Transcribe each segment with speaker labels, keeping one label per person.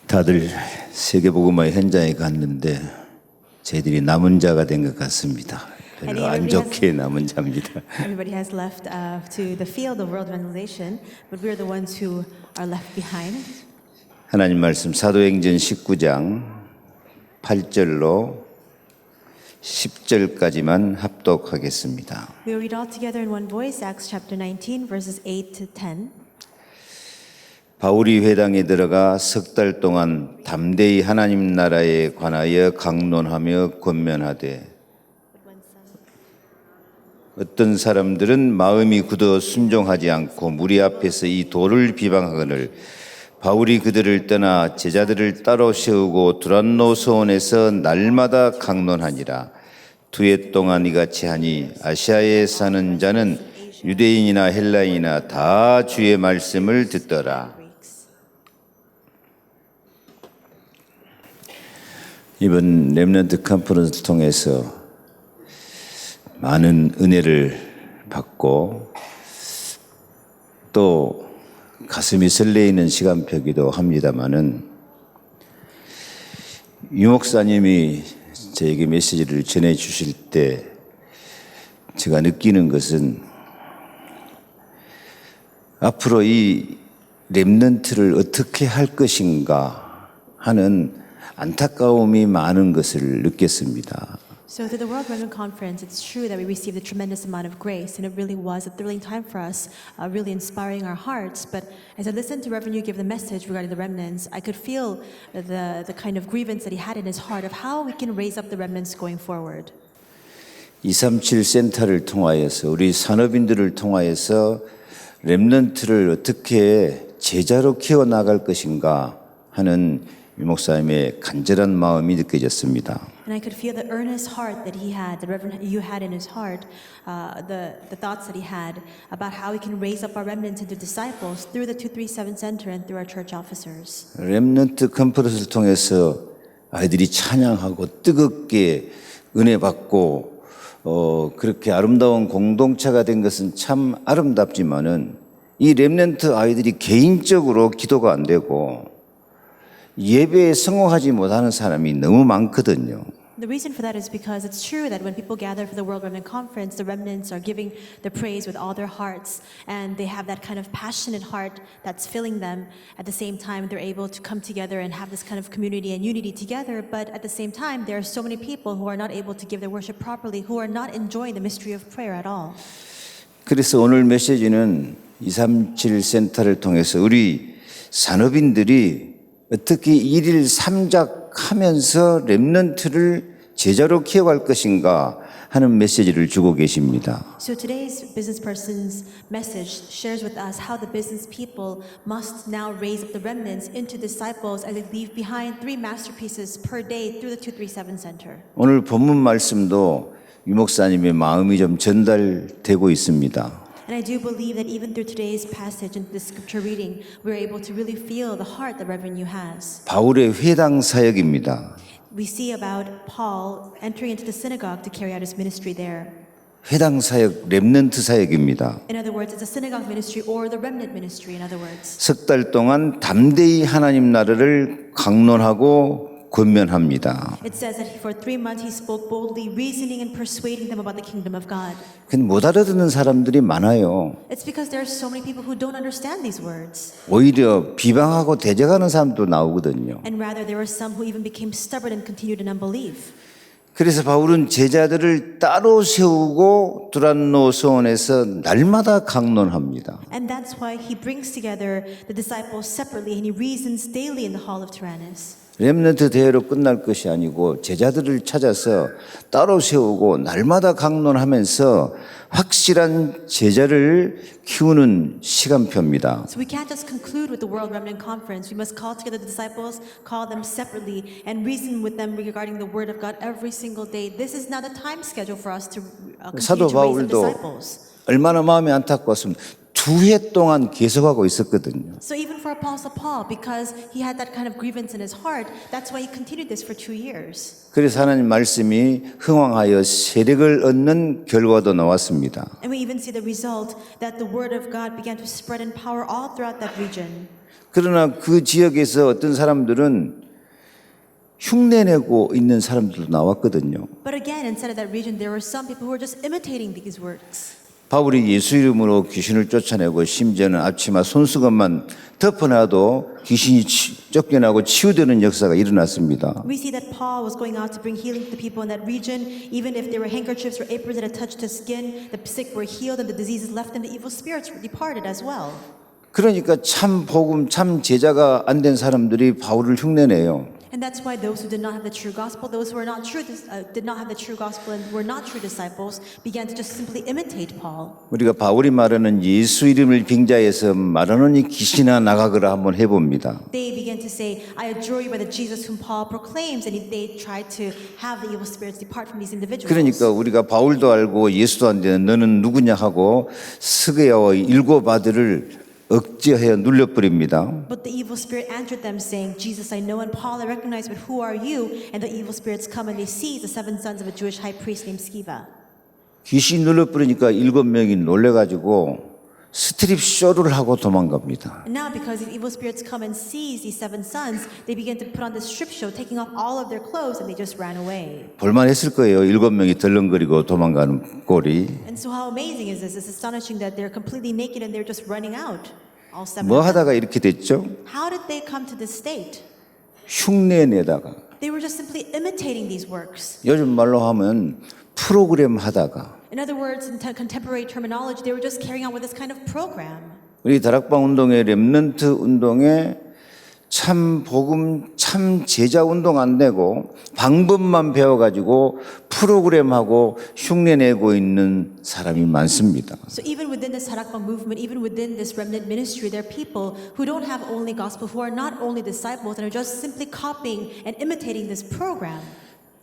Speaker 1: 다들 세계복음화의 현장에 갔는데 저희들이 남은 자가 된 것 같습니다. 별로 안 좋게 남은 자입니다.
Speaker 2: Everybody has left to the field of world evangelization, but we're the ones who are left behind.
Speaker 1: 하나님 말씀 사도행전 19장 8절로 10절까지만 합독하겠습니다.
Speaker 2: We read all together in one voice, Acts chapter 19, verses 8 to 10.
Speaker 1: 바울이 회당에 들어가 석 달 동안 담대히 하나님 나라에 관하여 강론하며 권면하되 어떤 사람들은 마음이 굳어 순종하지 않고 무리 앞에서 이 도를 비방하거늘 바울이 그들을 떠나 제자들을 따로 세우고 두란노 소원에서 날마다 강론하니라. 2해 동안 이같이 하니 아시아에 사는 자는 유대인이나 헬라인이나 다 주의 말씀을 듣더라. 이번 렘넌트 컨퍼런스를 통해서 많은 은혜를 받고 또 가슴이 설레이는 시간표기도 합니다마는 유 목사님이 저에게 메시지를 전해 주실 때 제가 느끼는 것은 앞으로 이 렘넌트를 어떻게 할 것인가 하는 안타까움이 많은 것을 느꼈습니다.
Speaker 2: So through the World Remnant Conference, it's true that we received a tremendous amount of grace, and it really was a thrilling time for us, really inspiring our hearts. But as I listened to Reverend Yu give the message regarding the remnants, I could feel the kind of grievance that he had in his heart of how we can raise up the remnants going forward. 237
Speaker 1: 센터를 통하여서 우리 산업인들을 통하여서 렘넌트를 어떻게 제자로 키워나갈 것인가 하는 유 목사님의 간절한 마음이 느껴졌습니다.
Speaker 2: And I could feel the earnest heart that he had, the Reverend Yu had in his heart, the thoughts that he had about how we can raise up our remnants into disciples through the 237 Center and through our church officers.
Speaker 1: 렘넌트 컨퍼런스를 통해서 아이들이 찬양하고 뜨겁게 은혜 받고 그렇게 아름다운 공동체가 된 것은 참 아름답지만은 이 렘넌트 아이들이 개인적으로 기도가 안 되고 예배에 성공하지 못하는 사람이 너무 많거든요.
Speaker 2: The reason for that is because it's true that when people gather for the World Remnant Conference, the remnants are giving the praise with all their hearts, and they have that kind of passionate heart that's filling them. At the same time, they're able to come together and have this kind of community and unity together, but at the same time, there are so many people who are not able to give their worship properly, who are not enjoying the mystery of prayer at all.
Speaker 1: 그래서 오늘 메시지는 237 센터를 통해서 우리 산업인들이 어떻게 일일 삼작하면서 렘넌트를 제자로 키워갈 것인가 하는 메시지를 주고 계십니다.
Speaker 2: So today's business person's message shares with us how the business people must now raise up the remnants into disciples as they leave behind 3 masterpieces per day through the 237 Center.
Speaker 1: 오늘 본문 말씀도 유 목사님의 마음이 좀 전달되고 있습니다.
Speaker 2: And I do believe that even through today's passage and the scripture reading, we're able to really feel the heart that Reverend Yu has.
Speaker 1: 바울의 회당 사역입니다.
Speaker 2: We see about Paul entering into the synagogue to carry out his ministry there.
Speaker 1: 회당 사역, 렘넌트 사역입니다.
Speaker 2: In other words, it's a synagogue ministry or the remnant ministry, in other words.
Speaker 1: 석 달 동안 담대히 하나님 나라를 강론하고 권면합니다.
Speaker 2: It says that for 3 months he spoke boldly, reasoning and persuading them about the kingdom of God.
Speaker 1: 근데 못 알아듣는 사람들이 많아요.
Speaker 2: It's because there are so many people who don't understand these words.
Speaker 1: 오히려 비방하고 대적하는 사람도 나오거든요.
Speaker 2: And rather, there were some who even became stubborn and continued in unbelief.
Speaker 1: 그래서 바울은 제자들을 따로 세우고 두란노 소원에서 날마다 강론합니다.
Speaker 2: And that's why he brings together the disciples separately and he reasons daily in the hall of Tyrannus.
Speaker 1: 렘넌트 대회로 끝날 것이 아니고 제자들을 찾아서 따로 세우고 날마다 강론하면서 확실한 제자를 키우는 시간표입니다.
Speaker 2: So we can't just conclude with the World Remnant Conference. We must call together the disciples, call them separately, and reason with them regarding the Word of God every single day. This is now the time schedule for us to
Speaker 1: 사도
Speaker 2: continue to raise up
Speaker 1: 바울도
Speaker 2: disciples.
Speaker 1: 얼마나 마음이 안타까웠으면 2해 동안 계속하고 있었거든요.
Speaker 2: So even for Apostle Paul, because he had that kind of grievance in his heart, that's why he continued this for 2 years.
Speaker 1: 그래서 하나님 말씀이 흥왕하여 세력을 얻는 결과도 나왔습니다.
Speaker 2: And we even see the result that the word of God began to spread in power all throughout that region.
Speaker 1: 그러나 그 지역에서 어떤 사람들은 흉내내고 있는 사람들도 나왔거든요.
Speaker 2: But again, inside of that region, there were some people who were just imitating these works.
Speaker 1: 바울이 예수 이름으로 귀신을 쫓아내고 심지어는 앞치마 손수건만 덮어놔도 귀신이 쫓겨나고 치유되는 역사가 일어났습니다.
Speaker 2: We see that Paul was going out to bring healing to the people in that region. Even if there were handkerchiefs or aprons that had touched the skin, the sick were healed and the diseases left and the evil spirits departed as well.
Speaker 1: 그러니까 참 복음, 참 제자가 안 된 사람들이 바울을 흉내내요.
Speaker 2: And that's why those who did not have the true gospel, those who are not true, did not have the true gospel and were not true disciples, began to just simply imitate Paul.
Speaker 1: 우리가 바울이 말하는 예수 이름을 빙자해서 말하노니 귀신아 나가거라 한번 해봅니다.
Speaker 2: They began to say, I adjure you by the Jesus whom Paul proclaims, and they tried to have the evil spirits depart from these individuals.
Speaker 1: 그러니까 우리가 바울도 알고 예수도 안 되는 너는 누구냐 하고 스가랴와 일곱 아들을 억제하여 눌려버립니다.
Speaker 2: But the evil spirit answered them, saying, Jesus I know, and Paul I recognize, but who are you? And the evil spirits come and they seize the 7 sons of a Jewish high priest named Sceva.
Speaker 1: 귀신 눌러버리니까 7명이 놀래가지고 스트립 쇼를 하고 도망갑니다.
Speaker 2: And now because these evil spirits come and seize these 7 sons, they begin to put on this strip show, taking off all of their clothes, and they just ran away.
Speaker 1: 볼만했을 거예요. 7명이 덜렁거리고 도망가는 꼴이.
Speaker 2: And so how amazing is this? It's astonishing that they're completely naked and they're just running out. All 7
Speaker 1: 뭐
Speaker 2: of them.
Speaker 1: 하다가 이렇게 됐죠?
Speaker 2: How did they come to this state?
Speaker 1: 흉내내다가.
Speaker 2: They were just simply imitating these works.
Speaker 1: 요즘 말로 하면 프로그램 하다가.
Speaker 2: In other words, in contemporary terminology, they were just carrying on with this kind of program.
Speaker 1: 우리 다락방 운동회 렘넌트 운동에 참 복음 참 제자 운동 안 되고 방법만 배워가지고 프로그램하고 흉내내고 있는 사람이 많습니다.
Speaker 2: So even within this Harakbang movement, even within this remnant ministry, there are people who don't have only gospel, who are not only disciples, and are just simply copying and imitating this program.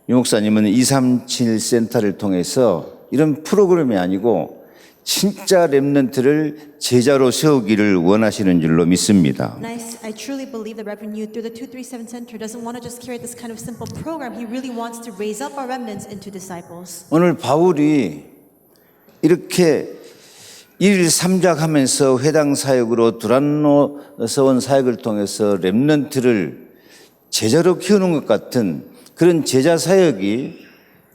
Speaker 1: 유 목사님은 237 센터를 통해서 이런 프로그램이 아니고 진짜 렘넌트를 제자로 세우기를 원하시는 줄로 믿습니다.
Speaker 2: And I truly believe that Reverend Yu, through the 237 Center, doesn't want to just carry this kind of simple program. He really wants to raise up our remnants into disciples.
Speaker 1: 오늘 바울이 이렇게 일삼작하면서 회당 사역으로 두란노에서 온 사역을 통해서 렘넌트를 제자로 키우는 것 같은 그런 제자 사역이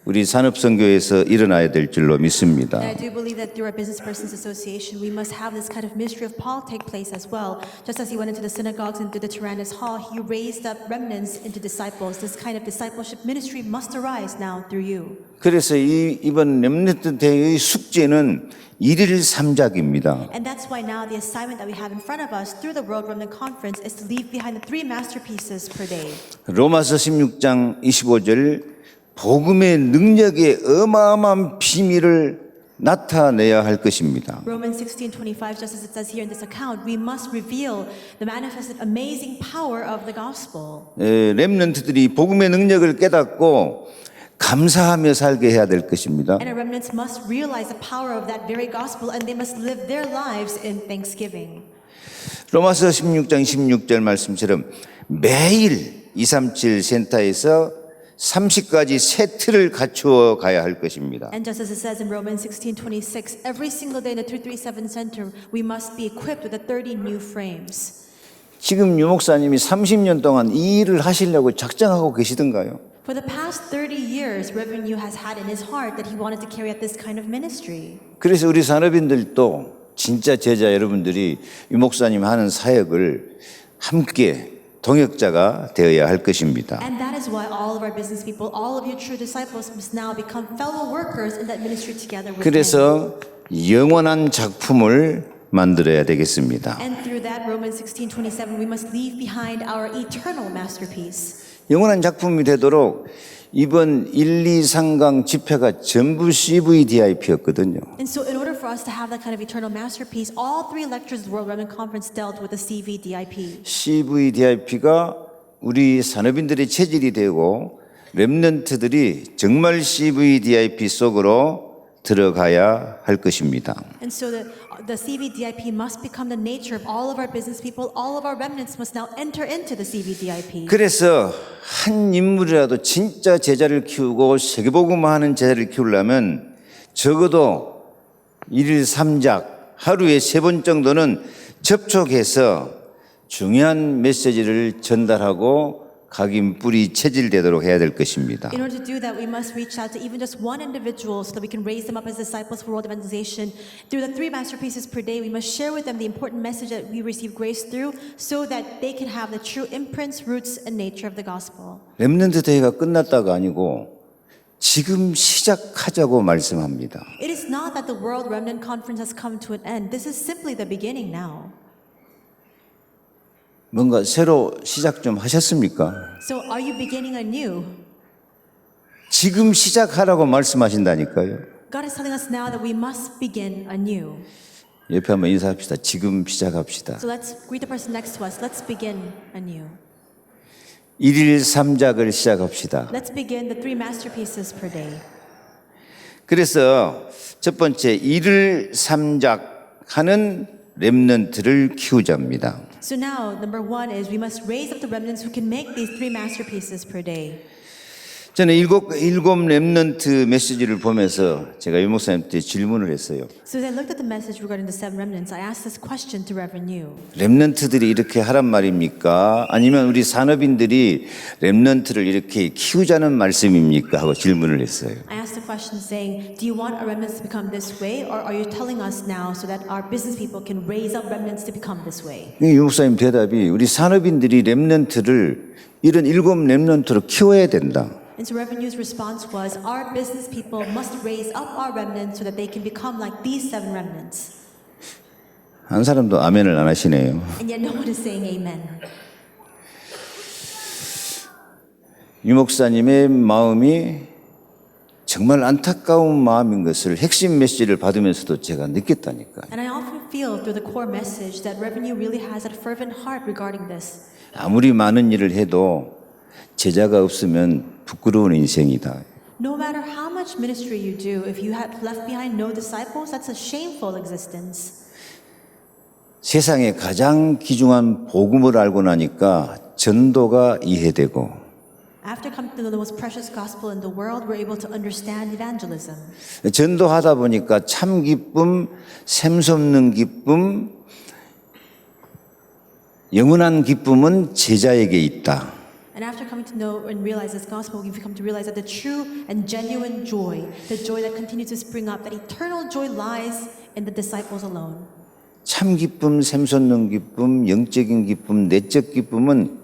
Speaker 1: 우리 산업선교에서 일어나야 될 줄로 믿습니다.
Speaker 2: And I do believe that through our Business Persons Association, we must have this kind of ministry of Paul take place as well. Just as he went into the synagogues and through the Tyrannus Hall, he raised up remnants into disciples. This kind of discipleship ministry must arise now through you.
Speaker 1: 그래서 이번 렘넌트 대회의 숙제는 1일 3작입니다.
Speaker 2: And that's why now the assignment that we have in front of us through the World Remnant Conference is to leave behind the 3 masterpieces per day.
Speaker 1: 로마서 16장 25절 복음의 능력의 어마어마한 비밀을 나타내야 할 것입니다.
Speaker 2: Romans 16:25, just as it says here in this account, we must reveal the manifested amazing power of the gospel.
Speaker 1: 렘넌트들이 복음의 능력을 깨닫고 감사하며 살게 해야 될 것입니다.
Speaker 2: And our remnants must realize the power of that very gospel, and they must live their lives in thanksgiving.
Speaker 1: 로마서 16장 16절 말씀처럼 매일 237 센터에서 30가지 세트를 갖추어 가야 할 것입니다.
Speaker 2: And just as it says in Romans 16:26, every single day in the 237 Center, we must be equipped with the 30 new frames.
Speaker 1: 지금 유 목사님이 30년 동안 이 일을 하시려고 작정하고 계시던가요?
Speaker 2: For the past 30 years, Reverend Yu has had in his heart that he wanted to carry out this kind of ministry.
Speaker 1: 그래서 우리 산업인들도 진짜 제자 여러분들이 유 목사님 하는 사역을 함께 동역자가 되어야 할 것입니다.
Speaker 2: And that is why all of our business people, all of your true disciples must now become fellow workers in that ministry together with him.
Speaker 1: 그래서 영원한 작품을 만들어야 되겠습니다.
Speaker 2: And through that, Romans 16:27, we must leave behind our eternal masterpiece.
Speaker 1: 영원한 작품이 되도록 이번 1, 2, 3강 집회가 전부 CVDIP였거든요.
Speaker 2: And so in order for us to have that kind of eternal masterpiece, all 3 lectures of the World Remnant Conference dealt with the CVDIP.
Speaker 1: CVDIP가 우리 산업인들의 체질이 되고 렘넌트들이 정말 CVDIP 속으로 들어가야 할 것입니다.
Speaker 2: And so the CVDIP must become the nature of all of our business people. All of our remnants must now enter into the CVDIP.
Speaker 1: 그래서 한 인물이라도 진짜 제자를 키우고 세계복음화하는 제자를 키우려면 적어도 1일 3작 하루에 3번 정도는 접촉해서 중요한 메시지를 전달하고 각인 뿔이 체질되도록 해야 될 것입니다.
Speaker 2: In order to do that, we must reach out to even just one individual so that we can raise them up as disciples for world evangelization. Through the 3 masterpieces per day, we must share with them the important message that we receive grace through so that they can have the true imprints, roots, and nature of the gospel.
Speaker 1: 렘넌트 대회가 끝났다가 아니고 지금 시작하자고 말씀합니다.
Speaker 2: It is not that the World Remnant Conference has come to an end. This is simply the beginning now.
Speaker 1: 뭔가 새로 시작 좀 하셨습니까?
Speaker 2: So are you beginning anew?
Speaker 1: 지금 시작하라고 말씀하신다니까요.
Speaker 2: God is telling us now that we must begin anew.
Speaker 1: 옆에 한번 인사합시다. 지금 시작합시다.
Speaker 2: So let's greet the person next to us. Let's begin anew.
Speaker 1: 1일 3작을 시작합시다.
Speaker 2: Let's begin the 3 masterpieces per day.
Speaker 1: 그래서 첫 번째 1일 3작 하는 렘넌트를 키우자입니다.
Speaker 2: So now, number 1 is we must raise up the remnants who can make these 3 masterpieces per day.
Speaker 1: 저는 일곱 렘넌트 메시지를 보면서 제가 유 목사님한테 질문을 했어요.
Speaker 2: So as I looked at the message regarding the 7 remnants, I asked this question to Reverend Yu.
Speaker 1: 렘넌트들이 이렇게 하란 말입니까? 아니면 우리 산업인들이 렘넌트를 이렇게 키우자는 말씀입니까? 하고 질문을 했어요.
Speaker 2: I asked the question saying, do you want our remnants to become this way, or are you telling us now so that our business people can raise up remnants to become this way?
Speaker 1: 유 목사님 대답이 우리 산업인들이 렘넌트를 이런 7 렘넌트로 키워야 된다.
Speaker 2: And so Reverend Yu's response was, our business people must raise up our remnants so that they can become like these 7 remnants.
Speaker 1: 한 사람도 아멘을 안 하시네요.
Speaker 2: And yet no one is saying amen.
Speaker 1: 유 목사님의 마음이 정말 안타까운 마음인 것을 핵심 메시지를 받으면서도 제가 느꼈다니까요.
Speaker 2: And I often feel through the core message that Reverend Yu really has that fervent heart regarding this.
Speaker 1: 아무리 많은 일을 해도 제자가 없으면 부끄러운 인생이다.
Speaker 2: No matter how much ministry you do, if you have left behind no disciples, that's a shameful existence.
Speaker 1: 세상에 가장 귀중한 복음을 알고 나니까 전도가 이해되고
Speaker 2: After coming to know the most precious gospel in the world, we're able to understand evangelism.
Speaker 1: 전도하다 보니까 참 기쁨, 샘솟는 기쁨, 영원한 기쁨은 제자에게 있다.
Speaker 2: And after coming to know and realize this gospel, we've come to realize that the true and genuine joy, the joy that continues to spring up, that eternal joy lies in the disciples alone.
Speaker 1: 참 기쁨, 샘솟는 기쁨, 영적인 기쁨, 내적 기쁨은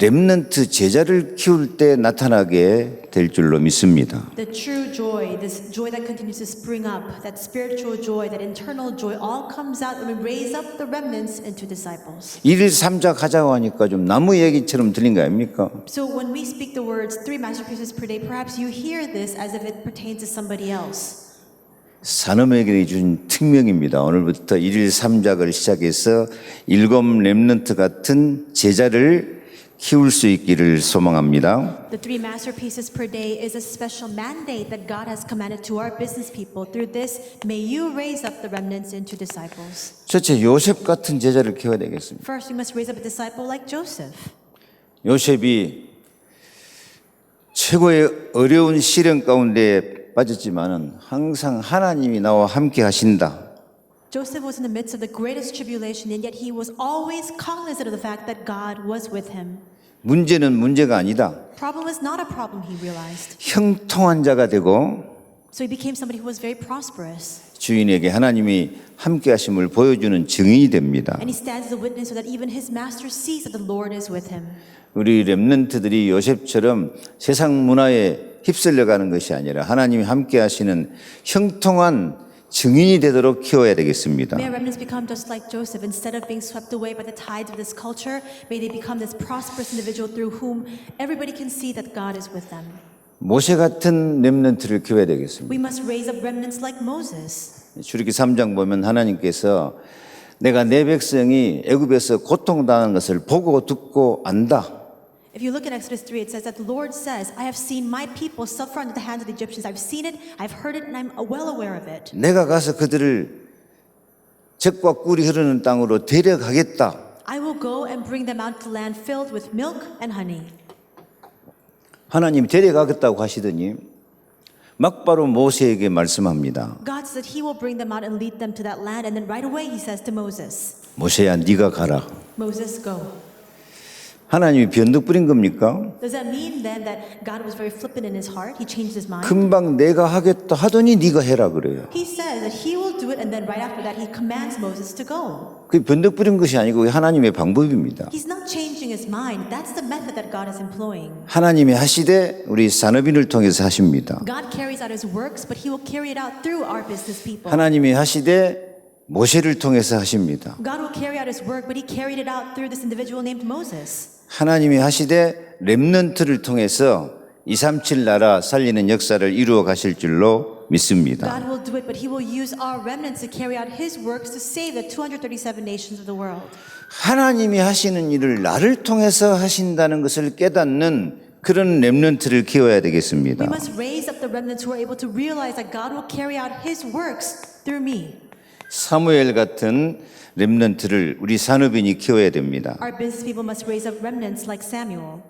Speaker 1: 렘넌트 제자를 키울 때 나타나게 될 줄로 믿습니다.
Speaker 2: The true joy, this joy that continues to spring up, that spiritual joy, that internal joy, all comes out when we raise up the remnants into disciples.
Speaker 1: 1일 3작 하자고 하니까 좀 나무 얘기처럼 들린 거 아닙니까?
Speaker 2: So when we speak the words 3 masterpieces per day, perhaps you hear this as if it pertains to somebody else.
Speaker 1: 산업에게 준 특명입니다. 오늘부터 1일 3작을 시작해서 7 렘넌트 같은 제자를 키울 수 있기를 소망합니다.
Speaker 2: The 3 masterpieces per day is a special mandate that God has commanded to our business people. Through this, may you raise up the remnants into disciples.
Speaker 1: 첫째, 요셉 같은 제자를 키워야 되겠습니다.
Speaker 2: First, we must raise up a disciple like Joseph.
Speaker 1: 요셉이 최고의 어려운 시련 가운데 빠졌지만은 항상 하나님이 나와 함께 하신다.
Speaker 2: Joseph was in the midst of the greatest tribulation, and yet he was always cognizant of the fact that God was with him.
Speaker 1: 문제는 문제가 아니다.
Speaker 2: Problem was not a problem, he realized.
Speaker 1: 형통한 자가 되고
Speaker 2: So he became somebody who was very prosperous.
Speaker 1: 주인에게 하나님이 함께 하심을 보여주는 증인이 됩니다.
Speaker 2: And he stands as a witness so that even his master sees that the Lord is with him.
Speaker 1: 우리 렘넌트들이 요셉처럼 세상 문화에 휩쓸려 가는 것이 아니라 하나님이 함께 하시는 형통한 증인이 되도록 키워야 되겠습니다.
Speaker 2: May our remnants become just like Joseph. Instead of being swept away by the tides of this culture, may they become this prosperous individual through whom everybody can see that God is with them.
Speaker 1: 모세 같은 렘넌트를 키워야 되겠습니다.
Speaker 2: We must raise up remnants like Moses.
Speaker 1: 출애굽기 3장 보면 하나님께서 내가 내 백성이 애굽에서 고통당하는 것을 보고 듣고 안다.
Speaker 2: If you look at Exodus 3, it says that the Lord says, I have seen my people suffer under the hands of the Egyptians. I've seen it, I've heard it, and I'm well aware of it.
Speaker 1: 내가 가서 그들을 젖과 꿀이 흐르는 땅으로 데려가겠다.
Speaker 2: I will go and bring them out to land filled with milk and honey.
Speaker 1: 하나님이 데려가겠다고 하시더니 막바로 모세에게 말씀합니다.
Speaker 2: God said He will bring them out and lead them to that land, and then right away He says to Moses,
Speaker 1: 모세야, 네가 가라.
Speaker 2: Moses, go.
Speaker 1: 하나님이 변덕 부린 겁니까?
Speaker 2: Does that mean then that God was very flippant in His heart? He changed His mind?
Speaker 1: 금방 내가 하겠다 하더니 네가 해라 그래요.
Speaker 2: He says that He will do it, and then right after that He commands Moses to go.
Speaker 1: 그게 변덕 부린 것이 아니고 하나님의 방법입니다.
Speaker 2: He's not changing His mind. That's the method that God is employing.
Speaker 1: 하나님이 하시되 우리 산업인을 통해서 하십니다.
Speaker 2: God carries out His works, but He will carry it out through our business people.
Speaker 1: 하나님이 하시되 모세를 통해서 하십니다.
Speaker 2: God will carry out His work, but He carried it out through this individual named Moses.
Speaker 1: 하나님이 하시되 렘넌트를 통해서 237 나라 살리는 역사를 이루어 가실 줄로 믿습니다.
Speaker 2: God will do it, but He will use our remnants to carry out His works to save the 237 nations of the world.
Speaker 1: 하나님이 하시는 일을 나를 통해서 하신다는 것을 깨닫는 그런 렘넌트를 키워야 되겠습니다.
Speaker 2: We must raise up the remnants who are able to realize that God will carry out His works through me.
Speaker 1: 사무엘 같은 렘넌트를 우리 산업인이 키워야 됩니다.
Speaker 2: Our business people must raise up remnants like Samuel.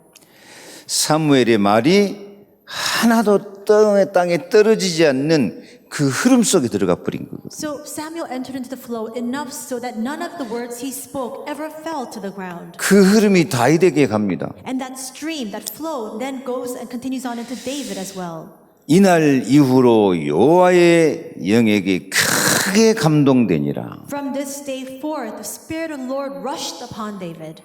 Speaker 1: 사무엘의 말이 하나도 땅에 떨어지지 않는 그 흐름 속에 들어가 버린 거거든요.
Speaker 2: So Samuel entered into the flow enough so that none of the words he spoke ever fell to the ground.
Speaker 1: 그 흐름이 다윗에게 갑니다.
Speaker 2: And that stream, that flow, then goes and continues on into David as well.
Speaker 1: 이날 이후로 여호와의 영에게 크게 감동되니라.
Speaker 2: From this day forth, the Spirit of the Lord rushed upon David.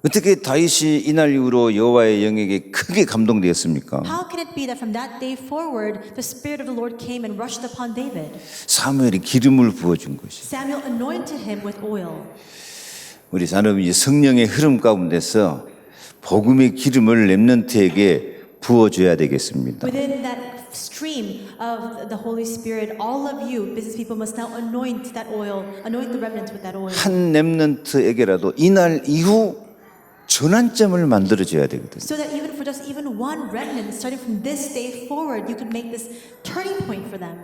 Speaker 1: 어떻게 다윗이 이날 이후로 여호와의 영에게 크게 감동되었습니까?
Speaker 2: How can it be that from that day forward, the Spirit of the Lord came and rushed upon David?
Speaker 1: 사무엘이 기름을 부어준 것이.
Speaker 2: Samuel anointed him with oil.
Speaker 1: 우리 산업이 성령의 흐름 가운데서 복음의 기름을 렘넌트에게 부어줘야 되겠습니다.
Speaker 2: Within that stream of the Holy Spirit, all of you, business people, must now anoint that oil, anoint the remnants with that oil.
Speaker 1: 한 렘넌트에게라도 이날 이후 전환점을 만들어줘야 되거든요.
Speaker 2: So that even for just even one remnant, starting from this day forward, you could make this turning point for them.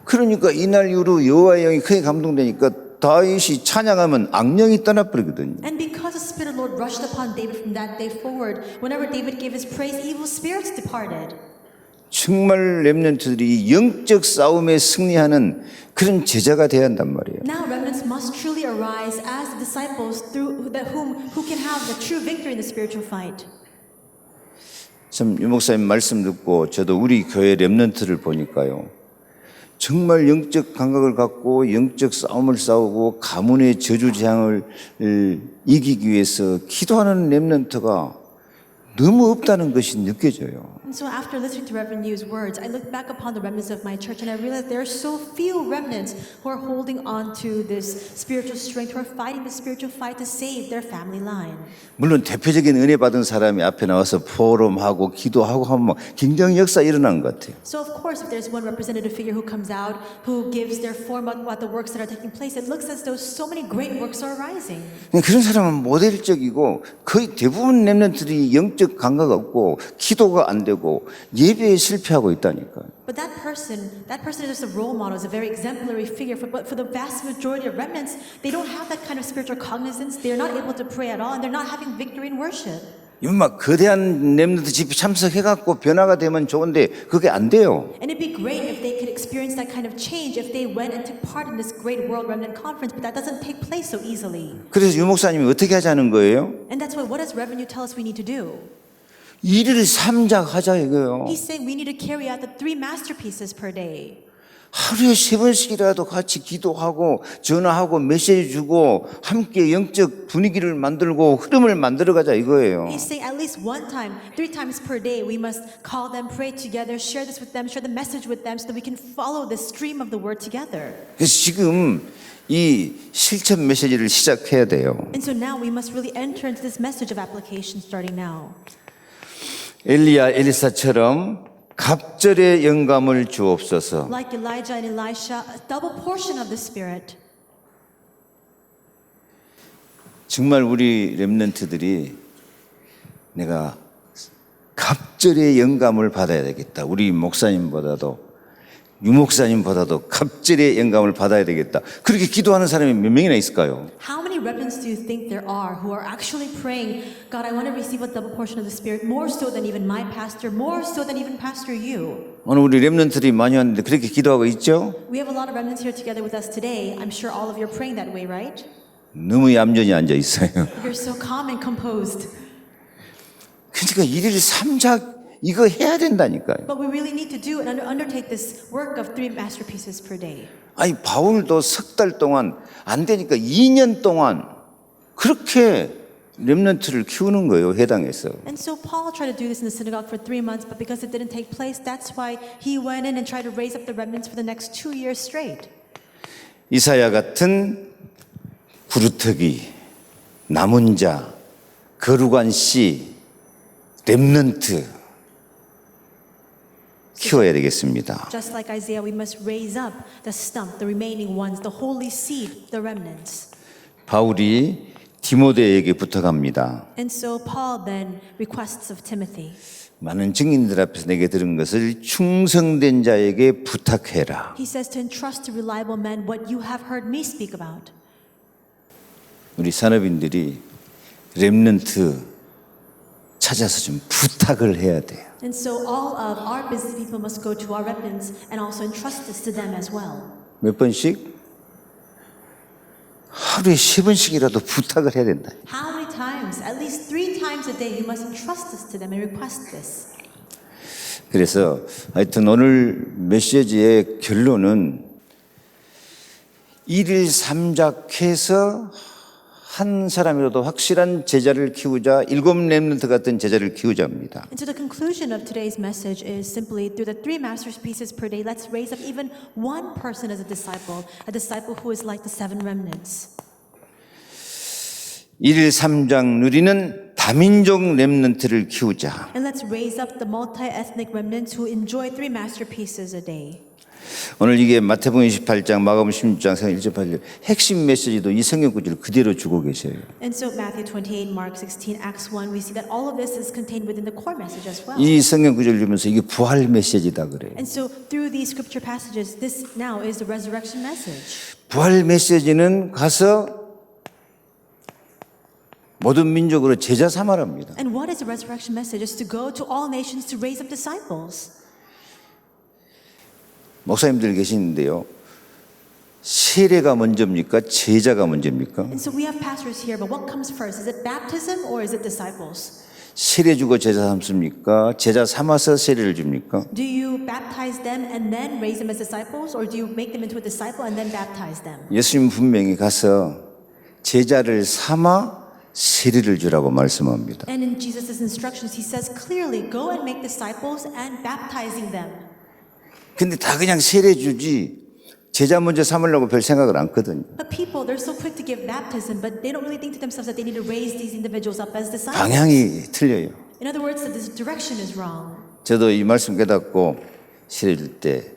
Speaker 1: 그러니까 이날 이후로 여호와의 영이 크게 감동되니까 다윗이 찬양하면 악령이 떠나버리거든요.
Speaker 2: And because the Spirit of the Lord rushed upon David from that day forward, whenever David gave his praise, evil spirits departed.
Speaker 1: 정말 렘넌트들이 영적 싸움에 승리하는 그런 제자가 돼야 한단 말이에요.
Speaker 2: Now remnants must truly arise as the disciples through who can have the true victory in the spiritual fight.
Speaker 1: 참 유 목사님 말씀 듣고 저도 우리 교회 렘넌트를 보니까요. 정말 영적 감각을 갖고 영적 싸움을 싸우고 가문의 저주재앙을 이기기 위해서 기도하는 렘넌트가 너무 없다는 것이 느껴져요.
Speaker 2: And so after listening to Reverend Yu's words, I look back upon the remnants of my church and I realized there are so few remnants who are holding on to this spiritual strength, who are fighting the spiritual fight to save their family line.
Speaker 1: 물론 대표적인 은혜 받은 사람이 앞에 나와서 포럼하고 기도하고 하면 굉장히 역사 일어나는 것 같아요.
Speaker 2: So of course, if there's one representative figure who comes out, who gives their form about the works that are taking place, it looks as though so many great works are arising.
Speaker 1: 그런 사람은 모델적이고 거의 대부분 렘넌트들이 영적 감각 없고 기도가 안 되고 예배에 실패하고 있다니까요.
Speaker 2: But that person is just a role model, is a very exemplary figure. But for the vast majority of remnants, they don't have that kind of spiritual cognizance. They're not able to pray at all, and they're not having victory in worship.
Speaker 1: 이건 막 거대한 렘넌트 집회 참석해갖고 변화가 되면 좋은데 그게 안 돼요.
Speaker 2: And it'd be great if they could experience that kind of change if they went and took part in this great World Remnant Conference, but that doesn't take place so easily.
Speaker 1: 그래서 유 목사님이 어떻게 하자는 거예요?
Speaker 2: And that's why, what does Reverend Yu tell us we need to do?
Speaker 1: 일을 삼작하자 이거예요.
Speaker 2: He's saying we need to carry out the 3 masterpieces per day.
Speaker 1: 하루에 3번씩이라도 같이 기도하고 전화하고 메시지 주고 함께 영적 분위기를 만들고 흐름을 만들어가자 이거예요.
Speaker 2: He's saying at least 1 time, 3 times per day, we must call them, pray together, share this with them, share the message with them so that we can follow the stream of the word together.
Speaker 1: 그래서 지금 이 실천 메시지를 시작해야 돼요.
Speaker 2: And so now we must really enter into this message of application starting now.
Speaker 1: 엘리야 엘리사처럼 갑절의 영감을 주옵소서.
Speaker 2: Like Elijah and Elisha, a double portion of the Spirit.
Speaker 1: 정말 우리 렘넌트들이 내가 갑절의 영감을 받아야 되겠다. 우리 목사님보다도 유목사님보다도 갑절의 영감을 받아야 되겠다. 그렇게 기도하는 사람이 몇 명이나 있을까요?
Speaker 2: How many remnants do you think there are who are actually praying, God, I want to receive a double portion of the Spirit, more so than even my pastor, more so than even Pastor you?
Speaker 1: 오늘 우리 렘넌트들이 많이 왔는데 그렇게 기도하고 있죠?
Speaker 2: We have a lot of remnants here together with us today. I'm sure all of you are praying that way, right?
Speaker 1: 너무 얌전히 앉아 있어요.
Speaker 2: You're so calm and composed.
Speaker 1: 그러니까 일일 삼작 이거 해야 된다니까요.
Speaker 2: But we really need to do and undertake this work of 3 masterpieces per day.
Speaker 1: 아니 바울도 석 달 동안 안 되니까 2년 동안 그렇게 렘넌트를 키우는 거예요, 회당에서.
Speaker 2: And so Paul tried to do this in the synagogue for 3 months, but because it didn't take place, that's why he went in and tried to raise up the remnants for the next 2 years straight.
Speaker 1: 이사야 같은 구루터기, 남은 자, 거룩한 씨, 렘넌트 키워야 되겠습니다.
Speaker 2: Just like Isaiah, we must raise up the stump, the remaining ones, the holy seed, the remnants.
Speaker 1: 바울이 디모데에게 부탁합니다.
Speaker 2: And so Paul then requests of Timothy.
Speaker 1: 많은 증인들 앞에서 내게 들은 것을 충성된 자에게 부탁해라.
Speaker 2: He says to entrust to reliable men what you have heard me speak about.
Speaker 1: 우리 산업인들이 렘넌트 찾아서 좀 부탁을 해야 돼요.
Speaker 2: And so all of our business people must go to our remnants and also entrust this to them as well.
Speaker 1: 몇 번씩? 하루에 10번씩이라도 부탁을 해야 된다.
Speaker 2: How many times? At least 3 times a day you must entrust this to them and request this.
Speaker 1: 그래서 하여튼 오늘 메시지의 결론은 1일 3작해서 한 사람이라도 확실한 제자를 키우자, 7 렘넌트 같은 제자를 키우자입니다.
Speaker 2: And so the conclusion of today's message is simply through the 3 masterpieces per day, let's raise up even one person as a disciple who is like the 7 remnants.
Speaker 1: 1일 3작 누리는 다민족 렘넌트를 키우자.
Speaker 2: And let's raise up the multi-ethnic remnants who enjoy 3 masterpieces a day.
Speaker 1: 오늘 이게 마태복음 28장, 마가복음 16장, 성경 1절 8절 핵심 메시지도 이 성경 구절을 그대로 주고 계세요.
Speaker 2: And so Matthew 28, Mark 16, Acts 1, we see that all of this is contained within the core message as well.
Speaker 1: 이 성경 구절을 주면서 이게 부활 메시지다 그래요.
Speaker 2: And so through these scripture passages, this now is the resurrection message.
Speaker 1: 부활 메시지는 가서 모든 민족으로 제자 삼아랍니다.
Speaker 2: And what is the resurrection message? Is to go to all nations to raise up disciples.
Speaker 1: 목사님들 계시는데요. 세례가 먼저입니까? 제자가 먼저입니까?
Speaker 2: And so we have pastors here, but what comes first? Is it baptism or is it disciples?
Speaker 1: 세례 주고 제자 삼습니까? 제자 삼아서 세례를 줍니까?
Speaker 2: Do you baptize them and then raise them as disciples, or do you make them into a disciple and then baptize them?
Speaker 1: 예수님 분명히 가서 제자를 삼아 세례를 주라고 말씀합니다.
Speaker 2: And in Jesus' instructions, he says clearly, go and make disciples and baptizing them.
Speaker 1: 근데 다 그냥 세례 주지 제자 먼저 삼으려고 별 생각을 않거든요.
Speaker 2: But people, they're so quick to give baptism, but they don't really think to themselves that they need to raise these individuals up as disciples.
Speaker 1: 방향이 틀려요.
Speaker 2: In other words, that this direction is wrong.
Speaker 1: 저도 이 말씀 깨닫고 세례 줄 때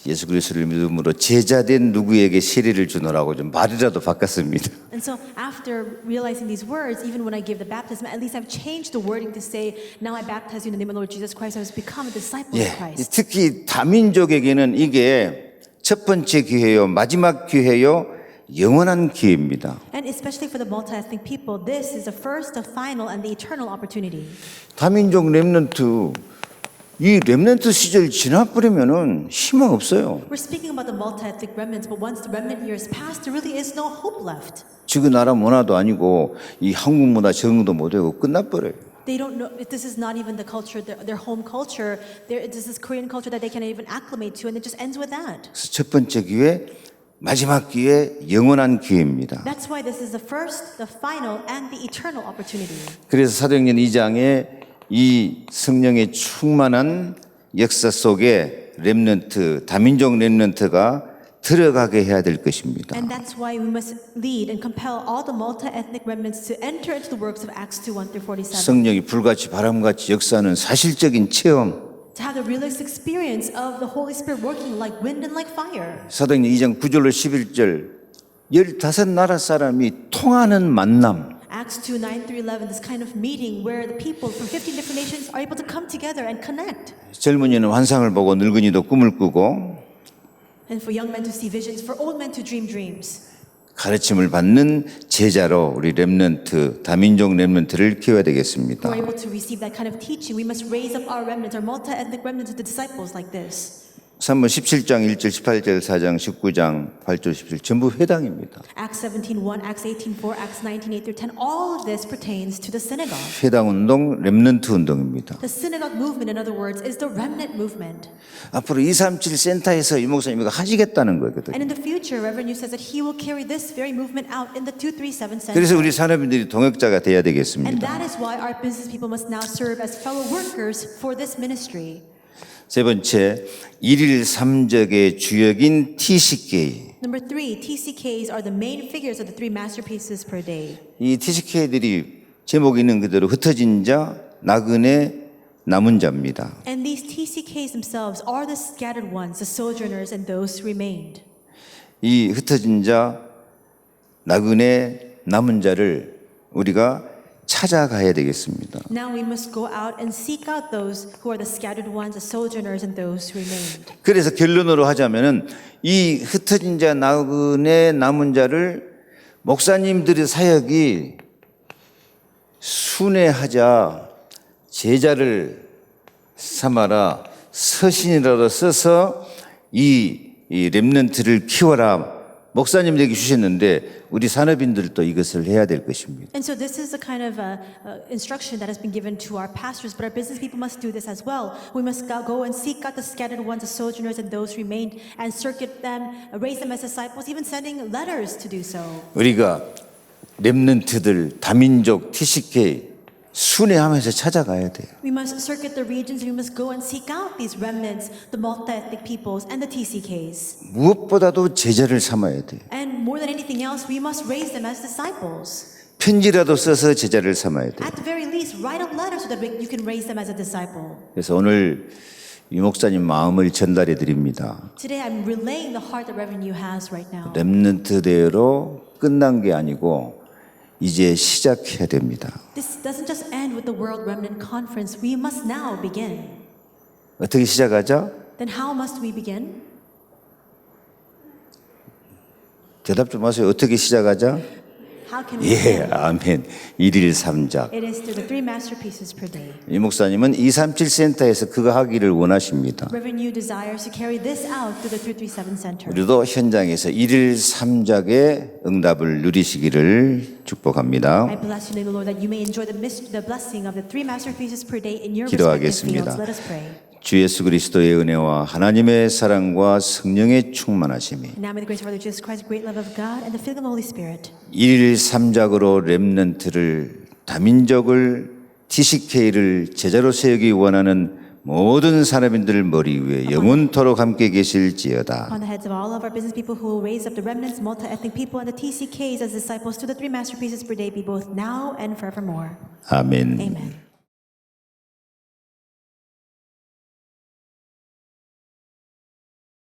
Speaker 1: 예수 그리스도를 믿음으로 제자된 누구에게 세례를 주노라고 좀 말이라도 바꿨습니다.
Speaker 2: And so after realizing these words, even when I give the baptism, at least I've changed the wording to say, now I baptize you in the name of the Lord Jesus Christ, I have become a disciple of
Speaker 1: 예,
Speaker 2: Christ.
Speaker 1: 특히 다민족에게는 이게 첫 번째 기회요, 마지막 기회요, 영원한 기회입니다.
Speaker 2: And especially for the multi-ethnic people, this is the first, the final, and the eternal opportunity.
Speaker 1: 다민족 렘넌트 이 렘넌트 시절 지나버리면은 희망 없어요.
Speaker 2: We're speaking about the multi-ethnic remnants, but once the remnant years pass, there really is no hope left.
Speaker 1: 지금 나라 문화도 아니고 이 한국 문화 적응도 못하고 끝나버려요.
Speaker 2: They don't know, this is not even the culture, their home culture. This is Korean culture that they can't even acclimate to, and it just ends with that.
Speaker 1: 그래서 첫 번째 기회, 마지막 기회, 영원한 기회입니다.
Speaker 2: That's why this is the first, the final, and the eternal opportunity.
Speaker 1: 그래서 사도행전 2장에 이 성령의 충만한 역사 속에 렘넌트, 다민족 렘넌트가 들어가게 해야 될 것입니다.
Speaker 2: And that's why we must lead and compel all the multi-ethnic remnants to enter into the works of Acts 2:1-47.
Speaker 1: 성령이 불같이 바람같이 역사하는 사실적인 체험.
Speaker 2: To have the realist experience of the Holy Spirit working like wind and like fire.
Speaker 1: 사도행전 2장 9절로 11절 15나라 사람이 통하는 만남.
Speaker 2: Acts 2:9-11, this kind of meeting where the people from 15 different nations are able to come together and connect.
Speaker 1: 젊은이는 환상을 보고 늙은이도 꿈을 꾸고
Speaker 2: and for young men to see visions, for old men to dream dreams.
Speaker 1: 가르침을 받는 제자로 우리 렘넌트, 다민족 렘넌트를 키워야 되겠습니다.
Speaker 2: Who are able to receive that kind of teaching, we must raise up our remnants, our multi-ethnic remnants, the disciples like this.
Speaker 1: 사무 17장 1절 18절 4장 19장 8절 17절 전부 회당입니다.
Speaker 2: Acts 17:1, Acts 18:4, Acts 19:8-10, all of this pertains to the synagogue.
Speaker 1: 회당 운동, 렘넌트 운동입니다.
Speaker 2: The synagogue movement, in other words, is the remnant movement.
Speaker 1: 앞으로 237 센터에서 이 목사님 이거 하시겠다는 거거든요.
Speaker 2: And in the future, Reverend Yu says that he will carry this very movement out in the 237 center.
Speaker 1: 그래서 우리 산업인들이 동역자가 돼야
Speaker 2: And
Speaker 1: 되겠습니다.
Speaker 2: that is why our business people must now serve as fellow workers for this ministry.
Speaker 1: 세 번째, 일일 삼적의 주역인 TCK.
Speaker 2: Number 3, TCKs are the main figures of the 3 masterpieces per day.
Speaker 1: 이 TCK들이 제목이 있는 그대로 흩어진 자, 나그네, 남은 자입니다.
Speaker 2: And these TCKs themselves are the scattered ones, the sojourners and those who remained.
Speaker 1: 이 흩어진 자, 나그네, 남은 자를 우리가 찾아가야 되겠습니다.
Speaker 2: Now we must go out and seek out those who are the scattered ones, the sojourners and those who remained.
Speaker 1: 그래서 결론으로 하자면은 이 흩어진 자, 나그네, 남은 자를 목사님들의 사역이 순회하자, 제자를 삼아라, 서신이라도 써서 이 렘넌트를 키워라. 목사님들에게 주셨는데 우리 산업인들도 이것을 해야 될 것입니다.
Speaker 2: And so this is the kind of instruction that has been given to our pastors, but our business people must do this as well. We must go and seek out the scattered ones, the sojourners and those remained, and circuit them, raise them as disciples, even sending letters to do so.
Speaker 1: 우리가 렘넌트들, 다민족, TCK 순회하면서 찾아가야 돼요.
Speaker 2: We must circuit the regions, and we must go and seek out these remnants, the multi-ethnic peoples, and the TCKs.
Speaker 1: 무엇보다도 제자를 삼아야 돼요.
Speaker 2: And more than anything else, we must raise them as disciples.
Speaker 1: 편지라도 써서 제자를 삼아야 돼요.
Speaker 2: At the very least, write a letter so that you can raise them as a disciple.
Speaker 1: 그래서 오늘 이 목사님 마음을 전달해 드립니다.
Speaker 2: Today, I'm relaying the heart that Reverend Yu has right now.
Speaker 1: 렘넌트대로 끝난 게 아니고 이제 시작해야 됩니다.
Speaker 2: This doesn't just end with the World Remnant Conference. We must now begin.
Speaker 1: 어떻게 시작하죠?
Speaker 2: Then how must we begin?
Speaker 1: 대답 좀 하세요. 어떻게 시작하죠?
Speaker 2: How can we
Speaker 1: 예,
Speaker 2: begin?
Speaker 1: 아멘. 일일 삼작.
Speaker 2: It is through the 3 masterpieces per day.
Speaker 1: 이 목사님은 237 센터에서 그거 하기를 원하십니다.
Speaker 2: Reverend Yu desires to carry this out through the 337 Center.
Speaker 1: 우리도 현장에서 일일 삼작의 응답을 누리시기를 축복합니다.
Speaker 2: I bless you in the Lord that you may enjoy the blessing of the 3 masterpieces per day in your
Speaker 1: 기도하겠습니다.
Speaker 2: respective fields. Let us pray.
Speaker 1: 주 예수 그리스도의 은혜와 하나님의 사랑과 성령의 충만하심이
Speaker 2: Now may the grace of our Lord Jesus Christ, the great love of God, and the filling of the Holy Spirit
Speaker 1: 일일 삼작으로 렘넌트를 다민족을 TCK를 제자로 세우기 원하는 모든 산업인들 머리 위에 영원토록 함께 계실지어다.
Speaker 2: on the heads of all of our business people who will raise up the remnants, multi-ethnic people, and the TCKs as disciples to the 3 masterpieces per day be both now and forevermore.
Speaker 1: 아멘.
Speaker 2: Amen.